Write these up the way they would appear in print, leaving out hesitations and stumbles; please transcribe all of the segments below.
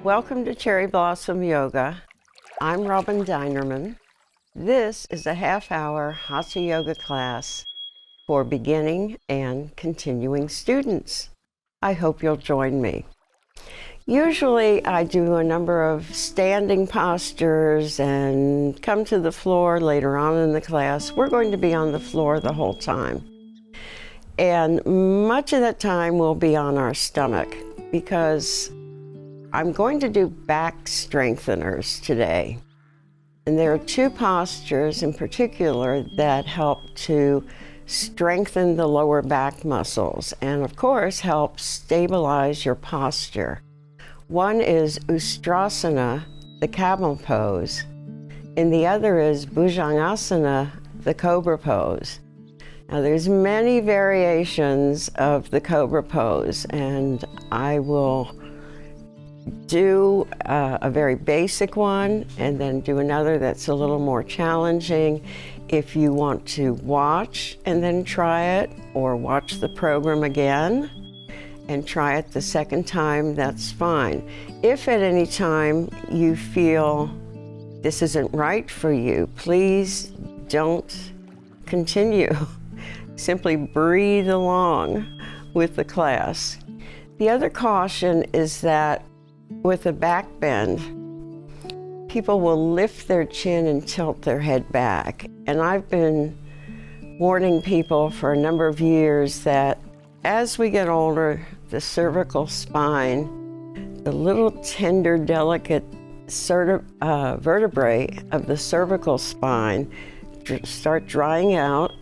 Welcome to Cherryblossom Yoga. I'm Robin Dinerman. This is a half-hour Hatha Yoga class for beginning and continuing students. I hope you'll join me. Usually I do a number of standing postures and come to the floor later on in the class. We're going to be on the floor the whole time. And much of that time will be on our stomach because I'm going to do back strengtheners today. And there are two postures in particular that help to strengthen the lower back muscles and of course help stabilize your posture. One is Ustrasana, the camel pose, and the other is Bhujangasana, the cobra pose. Now there's many variations of the cobra pose, and I will do a very basic one and then do another that's a little more challenging. If you want to watch and then try it, or watch the program again and try it the second time, that's fine. If at any time you feel this isn't right for you, please don't continue. Simply breathe along with the class. The other caution is that with a back bend, people will lift their chin and tilt their head back. And I've been warning people for a number of years that as we get older, the cervical spine, the little tender, delicate vertebrae of the cervical spine start drying out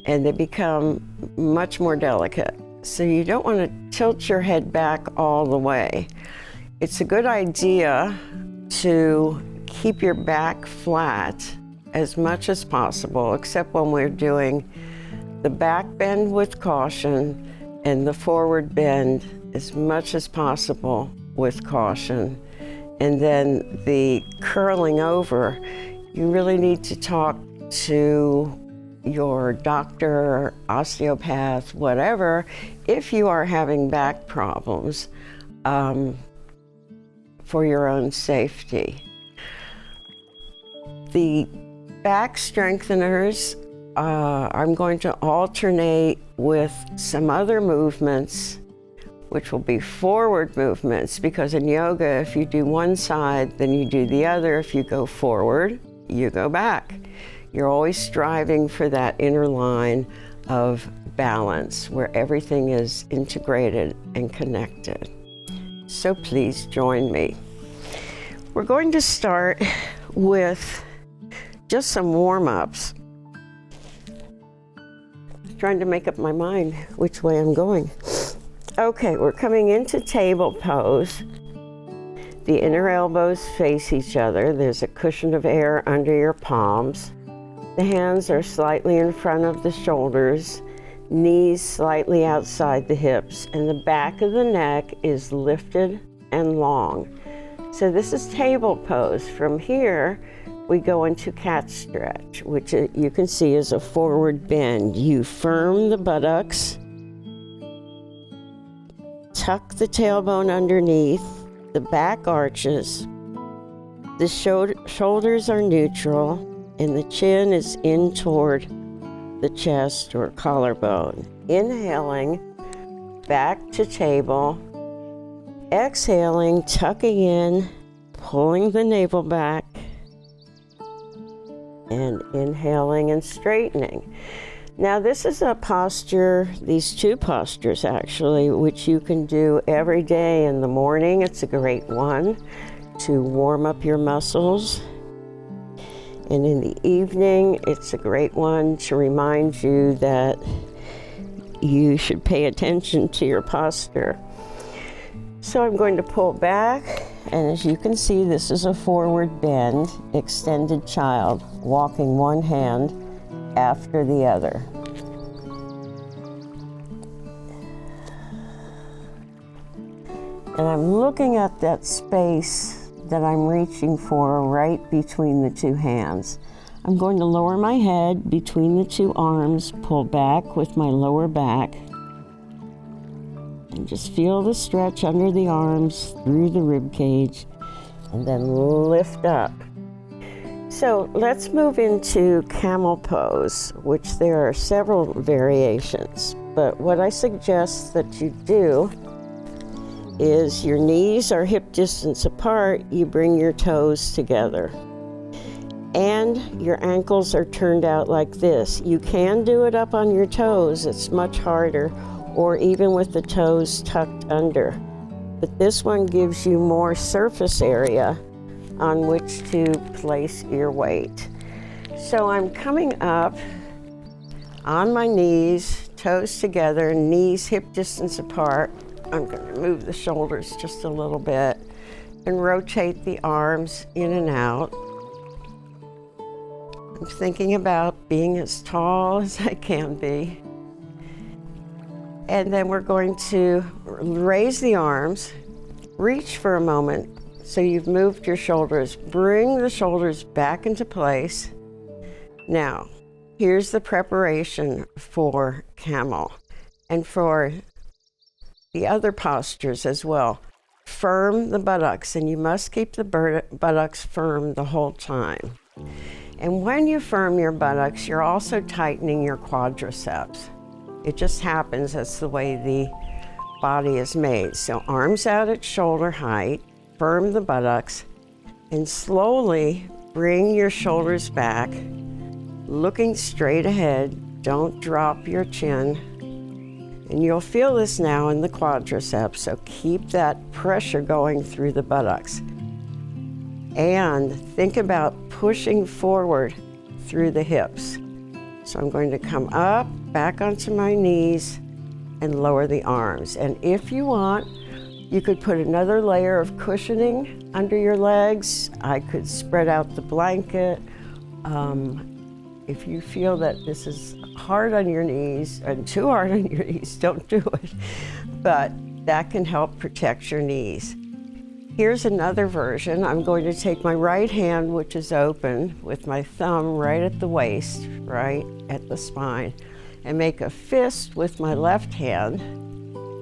and they become much more delicate. So you don't want to tilt your head back all the way. It's a good idea to keep your back flat as much as possible, except when we're doing the back bend with caution and the forward bend as much as possible with caution. And then the curling over, you really need to talk to your doctor, osteopath, whatever, if you are having back problems for your own safety. The back strengtheners, I'm going to alternate with some other movements, which will be forward movements, because in yoga, if you do one side, then you do the other. If you go forward, you go back. You're always striving for that inner line of balance where everything is integrated and connected. So please join me. We're going to start with just some warm-ups. Trying to make up my mind which way I'm going. Okay, we're coming into table pose. The inner elbows face each other. There's a cushion of air under your palms. The hands are slightly in front of the shoulders, knees slightly outside the hips, and the back of the neck is lifted and long. So this is table pose. From here, we go into cat stretch, which you can see is a forward bend. You firm the buttocks, tuck the tailbone underneath, the back arches, the shoulders are neutral, and the chin is in toward the chest or collarbone. Inhaling, back to table. Exhaling, tucking in, pulling the navel back, and inhaling and straightening. Now this is a posture, these two postures actually, which you can do every day in the morning. It's a great one to warm up your muscles. And in the evening, it's a great one to remind you that you should pay attention to your posture. So I'm going to pull back, and as you can see, this is a forward bend, extended child, walking one hand after the other. And I'm looking at that space that I'm reaching for right between the two hands. I'm going to lower my head between the two arms, pull back with my lower back, And just feel the stretch under the arms, through the rib cage, and then lift up. So let's move into camel pose, which there are several variations. But what I suggest that you do is your knees are hip distance apart, you bring your toes together. And your ankles are turned out like this. You can do it up on your toes, it's much harder, or even with the toes tucked under. But this one gives you more surface area on which to place your weight. So I'm coming up on my knees, toes together, knees hip distance apart. I'm going to move the shoulders just a little bit and rotate the arms in and out. I'm thinking about being as tall as I can be. And then we're going to raise the arms, reach for a moment. So you've moved your shoulders, bring the shoulders back into place. Now, here's the preparation for camel and for the other postures as well. Firm the buttocks, and you must keep the buttocks firm the whole time. And when you firm your buttocks, you're also tightening your quadriceps. It just happens, that's the way the body is made. So arms out at shoulder height, firm the buttocks, and slowly bring your shoulders back, looking straight ahead. Don't drop your chin. And you'll feel this now in the quadriceps, so keep that pressure going through the buttocks. And think about pushing forward through the hips. So I'm going to come up, back onto my knees, and lower the arms. And if you want, you could put another layer of cushioning under your legs. I could spread out the blanket. If you feel that this is hard on your knees and too hard on your knees, don't do it. But that can help protect your knees. Here's another version. I'm going to take my right hand, which is open, with my thumb right at the waist, right at the spine, and make a fist with my left hand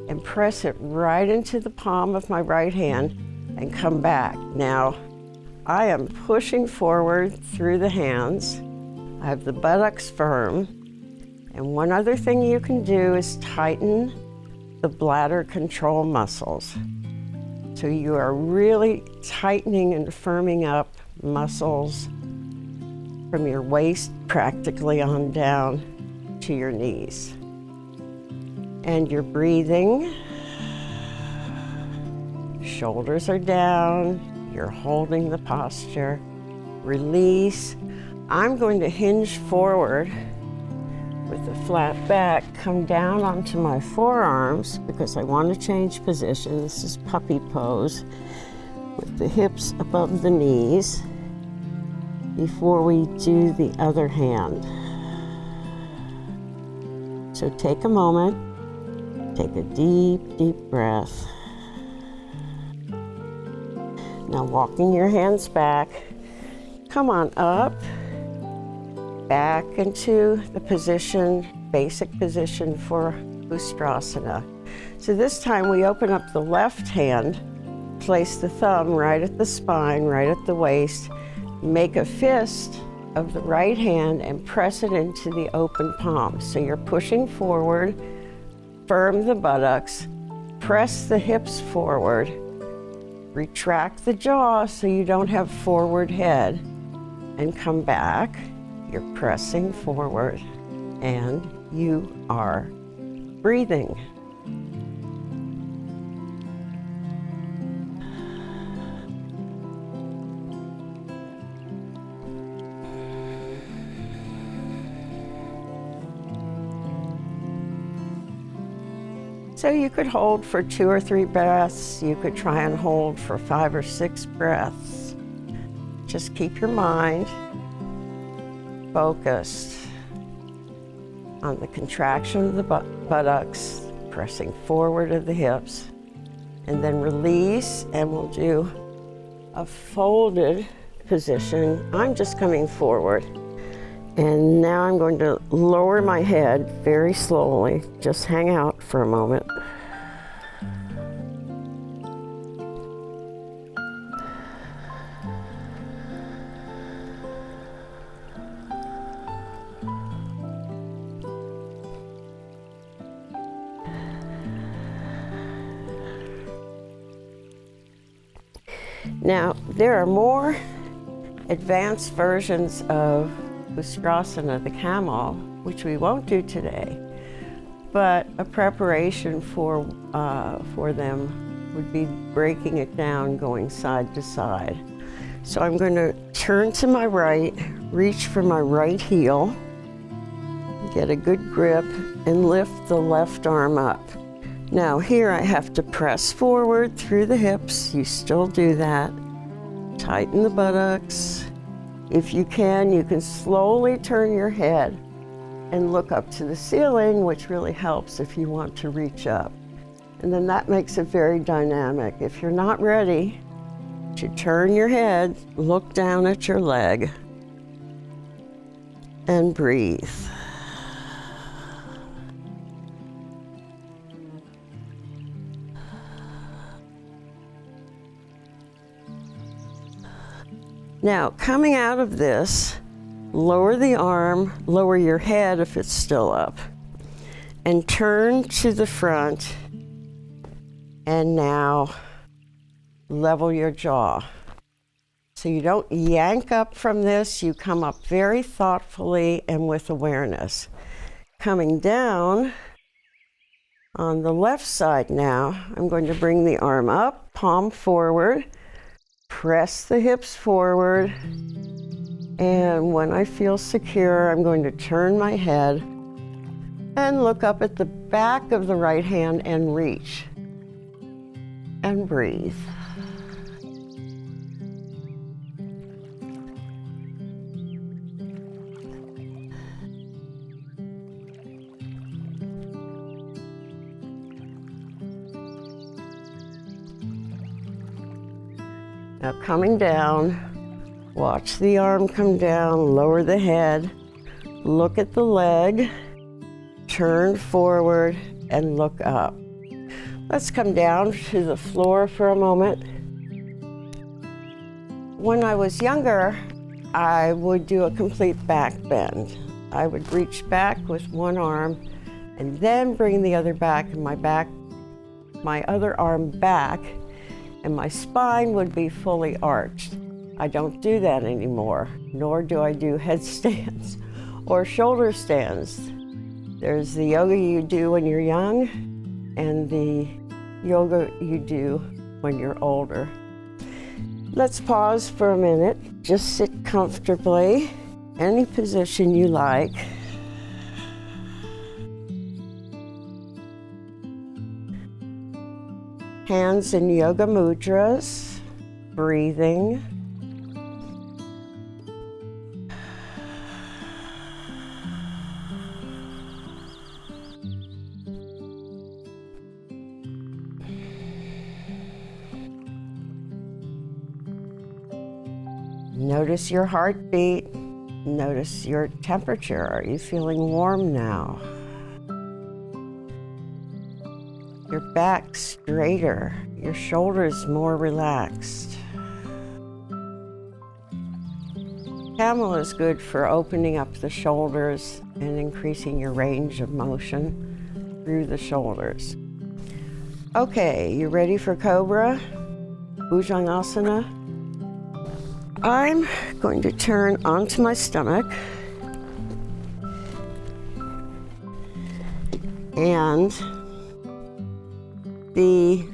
and press it right into the palm of my right hand and come back. Now, I am pushing forward through the hands. I have the buttocks firm. And one other thing you can do is tighten the bladder control muscles. So you are really tightening and firming up muscles from your waist practically on down to your knees. And you're breathing. Shoulders are down. You're holding the posture. Release. I'm going to hinge forward with a flat back, come down onto my forearms because I want to change position. This is puppy pose with the hips above the knees before we do the other hand. So take a moment, take a deep, deep breath. Now walking your hands back, come on up, back into the position, basic position for Ustrasana. So this time we open up the left hand, place the thumb right at the spine, right at the waist, make a fist of the right hand and press it into the open palm. So you're pushing forward, firm the buttocks, press the hips forward, retract the jaw so you don't have forward head, and come back. You're pressing forward and you are breathing. So you could hold for 2 or 3 breaths. You could try and hold for 5 or 6 breaths. Just keep your mind focused on the contraction of the buttocks, pressing forward of the hips, and then release, and we'll do a folded position. I'm just coming forward. And now I'm going to lower my head very slowly. Just hang out for a moment. Now, there are more advanced versions of Ustrasana, the camel, which we won't do today, but a preparation for them would be breaking it down, going side to side. So I'm going to turn to my right, reach for my right heel, get a good grip, and lift the left arm up. Now here I have to press forward through the hips. You still do that. Tighten the buttocks. If you can slowly turn your head and look up to the ceiling, which really helps if you want to reach up. And then that makes it very dynamic. If you're not ready to turn your head, look down at your leg and breathe. Now, coming out of this, lower the arm, lower your head if it's still up, and turn to the front, and now level your jaw. So you don't yank up from this, you come up very thoughtfully and with awareness. Coming down on the left side now, I'm going to bring the arm up, palm forward, press the hips forward, and when I feel secure, I'm going to turn my head and look up at the back of the right hand and reach and breathe. Now coming down, watch the arm come down, lower the head, look at the leg, turn forward, and look up. Let's come down to the floor for a moment. When I was younger, I would do a complete back bend. I would reach back with one arm and then bring the other back, and my other arm back, and my spine would be fully arched. I don't do that anymore, nor do I do headstands or shoulder stands. There's the yoga you do when you're young and the yoga you do when you're older. Let's pause for a minute. Just sit comfortably, any position you like. Hands in yoga mudras, breathing. Notice your heartbeat. Notice your temperature. Are you feeling warm now? Your back straighter, your shoulders more relaxed. Camel is good for opening up the shoulders and increasing your range of motion through the shoulders. Okay, you ready for Cobra? Bhujangasana? I'm going to turn onto my stomach and the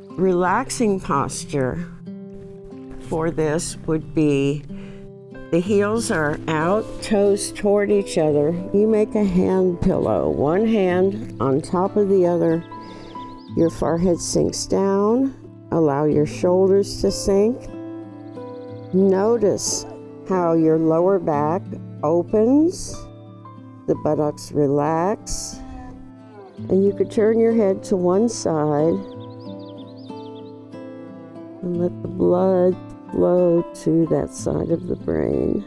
relaxing posture for this would be the heels are out, toes toward each other. You make a hand pillow, one hand on top of the other. Your forehead sinks down. Allow your shoulders to sink. Notice how your lower back opens, the buttocks relax, and you could turn your head to one side and let the blood flow to that side of the brain.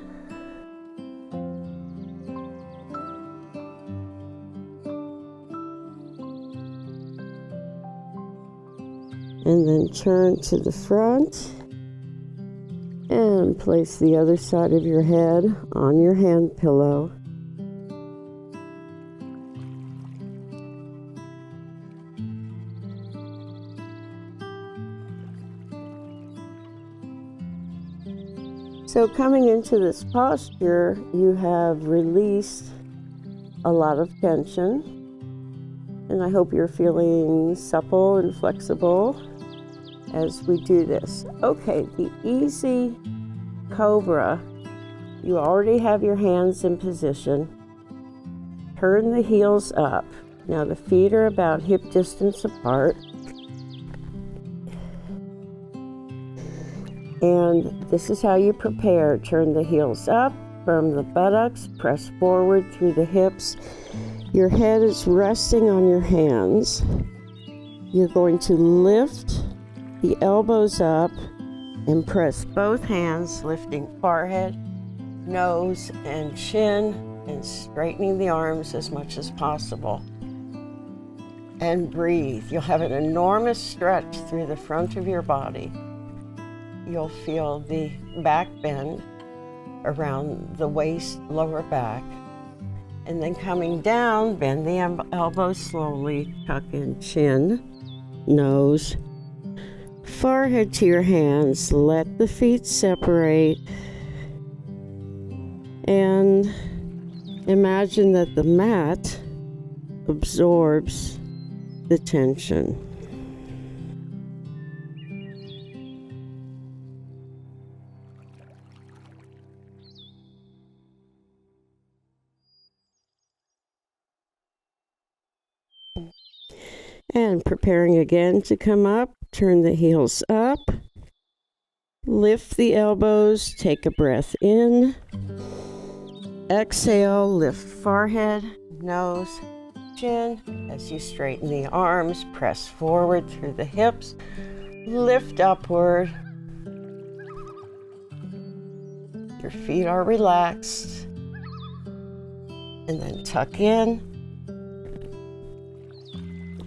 And then turn to the front and place the other side of your head on your hand pillow. So coming into this posture, you have released a lot of tension, and I hope you're feeling supple and flexible as we do this. Okay, the easy cobra, you already have your hands in position. Turn the heels up. Now the feet are about hip distance apart. And this is how you prepare. Turn the heels up from the buttocks, press forward through the hips. Your head is resting on your hands. You're going to lift the elbows up and press both hands, lifting forehead, nose, and chin, and straightening the arms as much as possible. And breathe. You'll have an enormous stretch through the front of your body. You'll feel the back bend around the waist, lower back. And then coming down, bend the elbows slowly, tuck in chin, nose, forehead to your hands. Let the feet separate. And imagine that the mat absorbs the tension. And preparing again to come up, turn the heels up, lift the elbows, take a breath in, exhale, lift forehead, nose, chin. As you straighten the arms, press forward through the hips, lift upward. Your feet are relaxed, and then tuck in.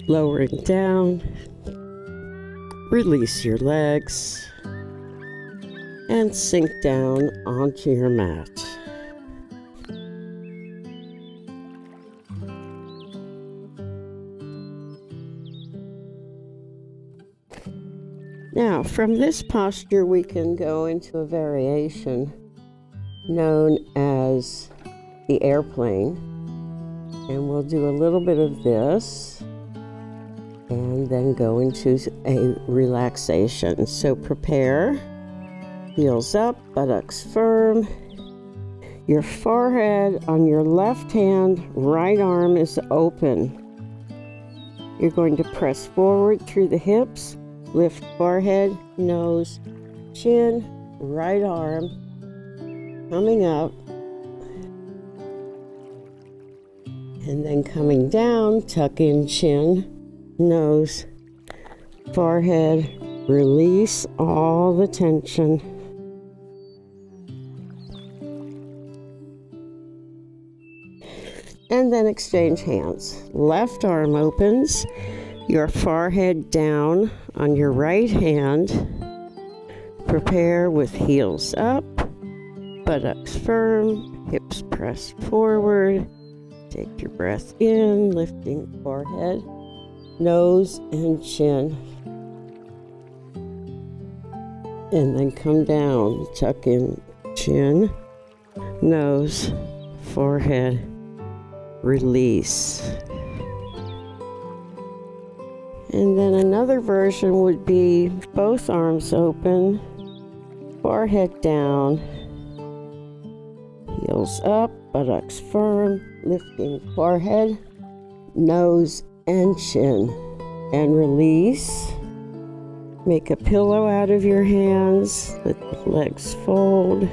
Lowering down, release your legs, and sink down onto your mat. Now, from this posture, we can go into a variation known as the airplane, and we'll do a little bit of this and then go into a relaxation. So prepare, heels up, buttocks firm. Your forehead on your left hand, right arm is open. You're going to press forward through the hips, lift forehead, nose, chin, right arm, coming up, and then coming down, tuck in chin, nose, forehead, release all the tension. And then exchange hands. Left arm opens, your forehead down on your right hand. Prepare with heels up, buttocks firm, hips pressed forward. Take your breath in, lifting forehead, nose and chin. And then come down, tuck in chin, nose, forehead, release. And then another version would be both arms open, forehead down, heels up, buttocks firm, lifting forehead, nose and chin, and release. Make a pillow out of your hands, let the legs fold.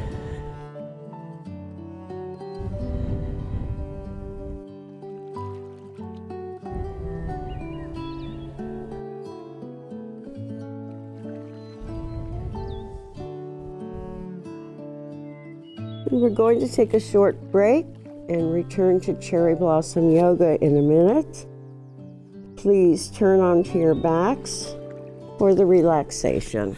We're going to take a short break and return to Cherryblossom Yoga in a minute. Please turn onto your backs for the relaxation.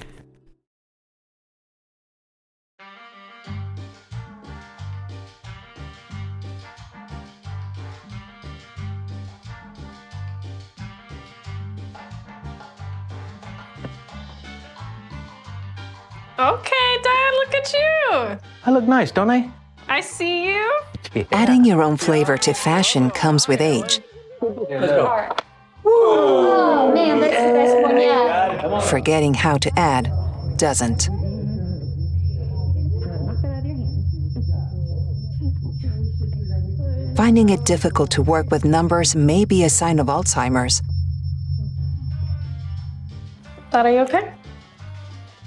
Okay, Dad, look at you. I look nice, don't I? I see you. Yeah. Adding your own flavor to fashion comes with age. Let's go. Oh man, that's the best one yet. Forgetting how to add doesn't. Finding it difficult to work with numbers may be a sign of Alzheimer's. Dad, are you okay?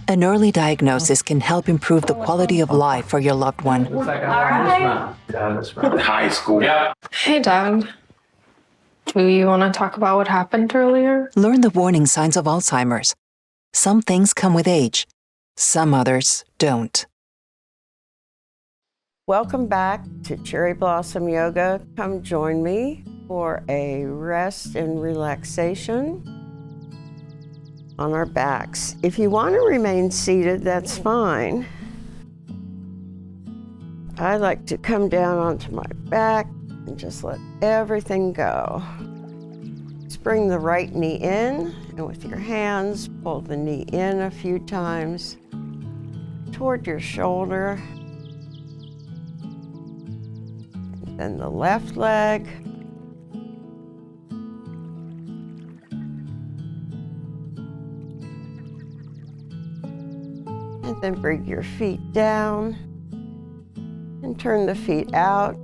An early diagnosis can help improve the quality of life for your loved one. Looks like I'm on this round. High school. Yeah. Hey, Dad. Do you want to talk about what happened earlier? Learn the warning signs of Alzheimer's. Some things come with age. Some others don't. Welcome back to Cherryblossom Yoga. Come join me for a rest and relaxation on our backs. If you want to remain seated, that's fine. I like to come down onto my back and just let everything go. Just bring the right knee in, and with your hands, pull the knee in a few times toward your shoulder. And then the left leg. And then bring your feet down and turn the feet out.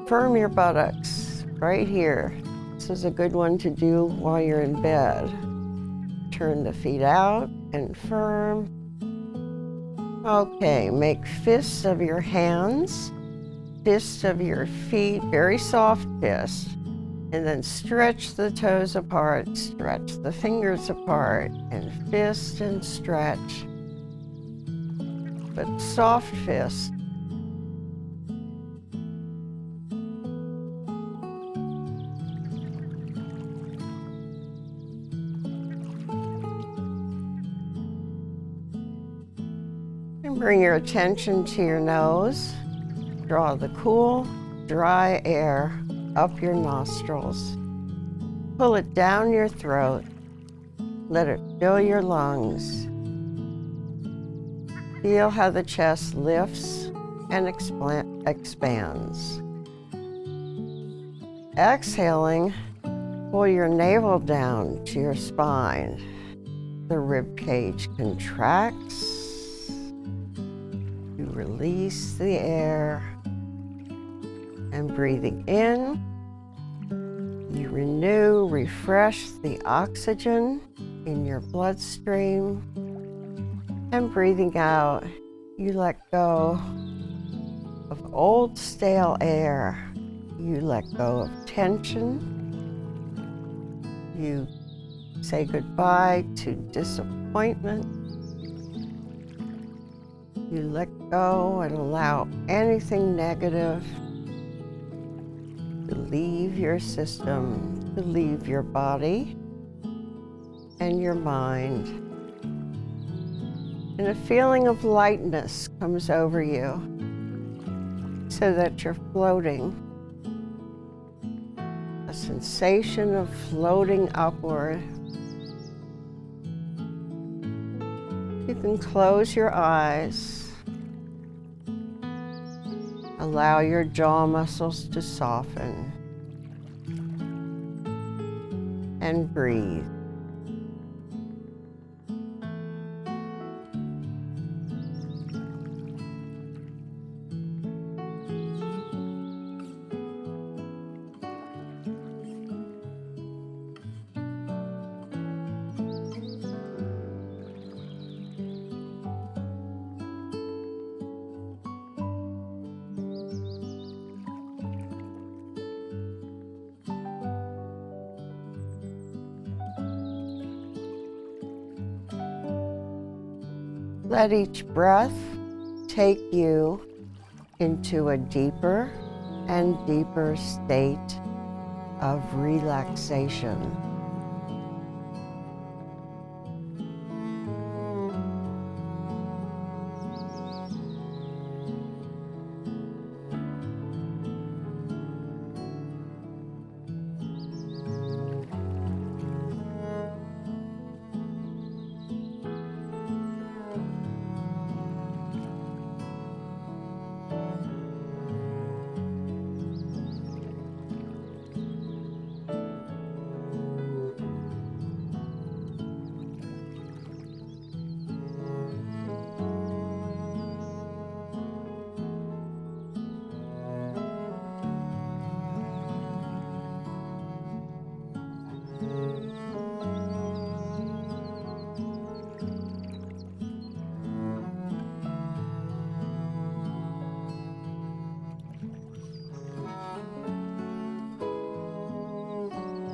Firm your buttocks right here. This is a good one to do while you're in bed. Turn the feet out and firm. Okay, make fists of your hands, fists of your feet, very soft fists. And then stretch the toes apart, stretch the fingers apart, and fist and stretch. But soft fist. And bring your attention to your nose. Draw the cool, dry air up your nostrils. Pull it down your throat. Let it fill your lungs. Feel how the chest lifts and expands. Exhaling, pull your navel down to your spine. The rib cage contracts. You release the air. And breathing in, you renew, refresh the oxygen in your bloodstream. And breathing out, you let go of old stale air. You let go of tension. You say goodbye to disappointment. You let go and allow anything negative to leave your system, to leave your body and your mind. And a feeling of lightness comes over you so that you're floating. A sensation of floating upward. You can close your eyes. Allow your jaw muscles to soften. And breathe. Let each breath take you into a deeper and deeper state of relaxation.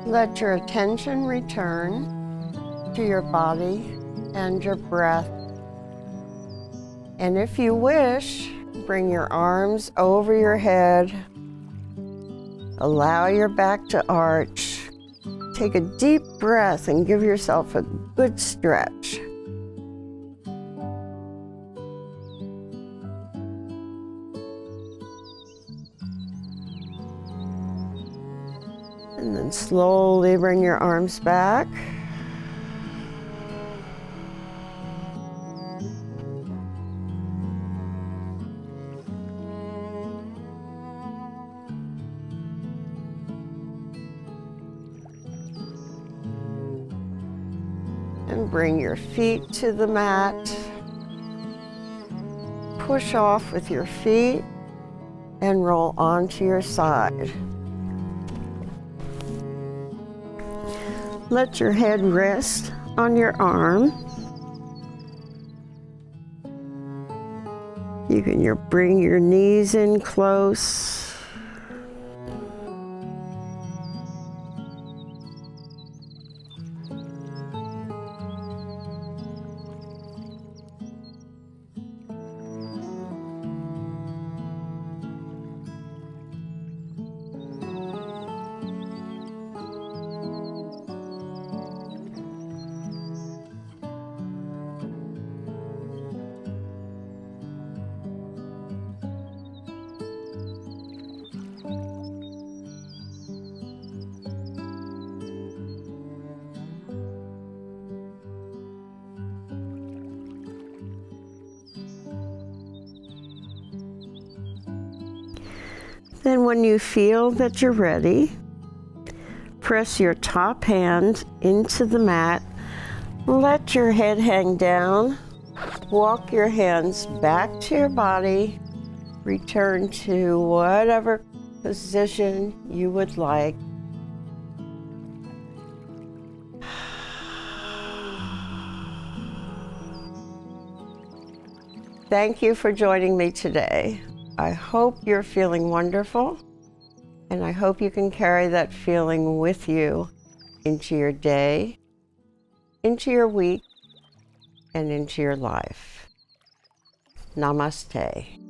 Let your attention return to your body and your breath. And if you wish, bring your arms over your head. Allow your back to arch. Take a deep breath and give yourself a good stretch. And then slowly bring your arms back. And bring your feet to the mat. Push off with your feet and roll onto your side. Let your head rest on your arm. You can bring your knees in close. Then when you feel that you're ready, press your top hand into the mat, let your head hang down, walk your hands back to your body, return to whatever position you would like. Thank you for joining me today. I hope you're feeling wonderful, and I hope you can carry that feeling with you into your day, into your week, and into your life. Namaste.